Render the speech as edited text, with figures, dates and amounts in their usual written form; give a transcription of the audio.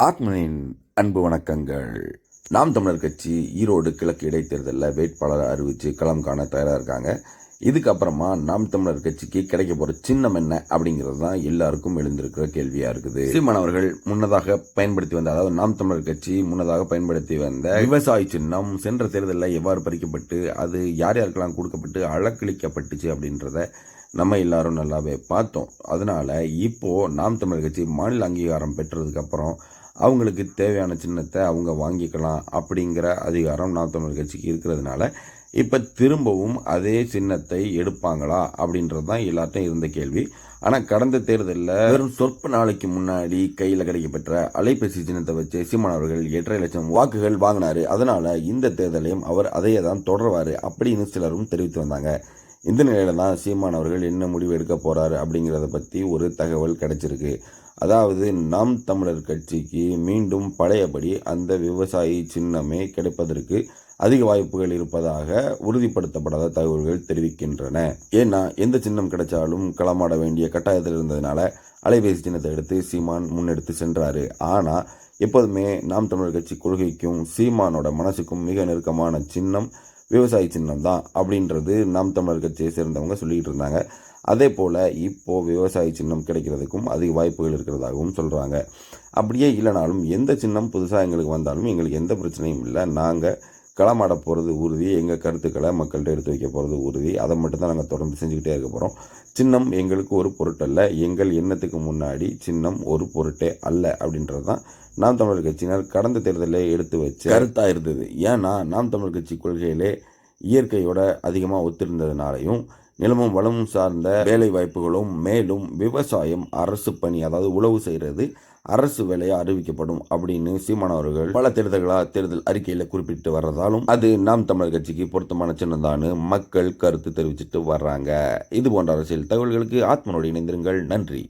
ஆத்மனின் அன்பு வணக்கங்கள். நாம் தமிழர் கட்சி ஈரோடு கிழக்கு இடைத்தேர்தலில் வேட்பாளரை அறிவித்து களம் காண தயாராக இருக்காங்க. இதுக்கப்புறமா நாம் தமிழர் கட்சிக்கு கிடைக்க போகிற சின்னம் என்ன அப்படிங்கிறது தான் எல்லாருக்கும் எழுந்திருக்கிற கேள்வியாக இருக்குது. சீமான் அவர்கள் முன்னதாக பயன்படுத்தி வந்த, அதாவது நாம் தமிழர் கட்சி முன்னதாக பயன்படுத்தி வந்த விவசாய சின்னம் சென்ற தேர்தலில் எவ்வாறு பறிக்கப்பட்டு அது யார் யாருக்கெல்லாம் கொடுக்கப்பட்டு அலக்களிக்கப்பட்டுச்சு அப்படின்றத நம்ம எல்லாரும் நல்லாவே பார்த்தோம். அதனால இப்போ நாம் தமிழர் கட்சி மாநில அங்கீகாரம் பெற்றதுக்கு அப்புறம் அவங்களுக்கு தேவையான சின்னத்தை அவங்க வாங்கிக்கலாம் அப்படிங்கிற அதிகாரம் நாம் தமிழர் கட்சிக்கு இருக்கிறதுனால இப்போ திரும்பவும் அதே சின்னத்தை எடுப்பாங்களா அப்படின்றது தான் எல்லார்ட்டும் இருந்த கேள்வி. ஆனால் கடந்த தேர்தலில் வெறும் சொற்ப நாளைக்கு முன்னாடி கையில் கிடைக்கப்பெற்ற அலைபேசி சின்னத்தை வச்சு சீமான் அவர்கள் 8.5 லட்சம் வாக்குகள் வாங்கினாரு. அதனால இந்த தேர்தலையும் அவர் அதையே தான் தொடர்வார் அப்படின்னு சிலரும் தெரிவித்து வந்தாங்க. இந்த நிலையில தான் சீமான் அவர்கள் என்ன முடிவு எடுக்க போறாரு அப்படிங்கிறத பற்றி ஒரு தகவல் கிடைச்சிருக்கு. அதாவது நாம் தமிழர் கட்சிக்கு மீண்டும் பழையபடி அந்த விவசாயி சின்னமே கிடைப்பதற்கு அதிக வாய்ப்புகள் இருப்பதாக உறுதிப்படுத்தப்படாத தகவல்கள் தெரிவிக்கின்றன. ஏன்னா எந்த சின்னம் கிடைச்சாலும் களமாட வேண்டிய கட்டாயத்தில் இருந்ததுனால அலைபேசி சின்னத்தை எடுத்து சீமான் முன்னெடுத்து சென்றாரு. ஆனா எப்போதுமே நாம் தமிழர் கட்சி கொள்கைக்கும் சீமானோட மனசுக்கும் மிக நெருக்கமான சின்னம் விவசாய சின்னம் தான் அப்படின்றது நாம் தமிழர் கட்சியை சேர்ந்தவங்க சொல்லிக்கிட்டு இருந்தாங்க. அதே போல் இப்போது விவசாய சின்னம் கிடைக்கிறதுக்கும் அதிக வாய்ப்புகள் இருக்கிறதாகவும் சொல்கிறாங்க. அப்படியே இல்லைனாலும் எந்த சின்னம் புதுசாக எங்களுக்கு வந்தாலும் எங்களுக்கு எந்த பிரச்சனையும் இல்லை. நாங்கள் களமாட போகிறது உறுதி. எங்கள் கருத்துக்களை மக்கள்கிட்ட எடுத்து வைக்க போகிறது உறுதி. அதை மட்டும்தான் நாங்கள் தொடர்ந்து செஞ்சுக்கிட்டே இருக்க போகிறோம். சின்னம் எங்களுக்கு ஒரு பொருட்டல்ல. எங்கள் எண்ணத்துக்கு முன்னாடி சின்னம் ஒரு பொருட்டே அல்ல அப்படின்றது தான் நாம் தமிழர் கட்சியினர் கடந்த தேர்தலில் எடுத்து வச்ச கருத்தாக இருந்தது. ஏன்னா நாம் தமிழர் கட்சி கொள்கையிலே இயற்கையோட அதிகமாக ஒத்திருந்ததுனாலையும் நிலமும் வளமும் சார்ந்த வேலை வாய்ப்புகளும், மேலும் விவசாயம் அரசு பணி, அதாவது உழவு செய்கிறது அரசு வேலையா அறிவிக்கப்படும் அப்படின்னு சீமான் அவர்கள் பல தேர்தல் அறிக்கையில் குறிப்பிட்டு வர்றதாலும் அது நாம் தமிழர் கட்சிக்கு பொருத்தமான சின்னம்தான் மக்கள் கருத்து தெரிவிச்சுட்டு வர்றாங்க. இது போன்ற அரசியல் தகவல்களுக்கு ஆத்மனோடு இணைந்திருங்கள். நன்றி.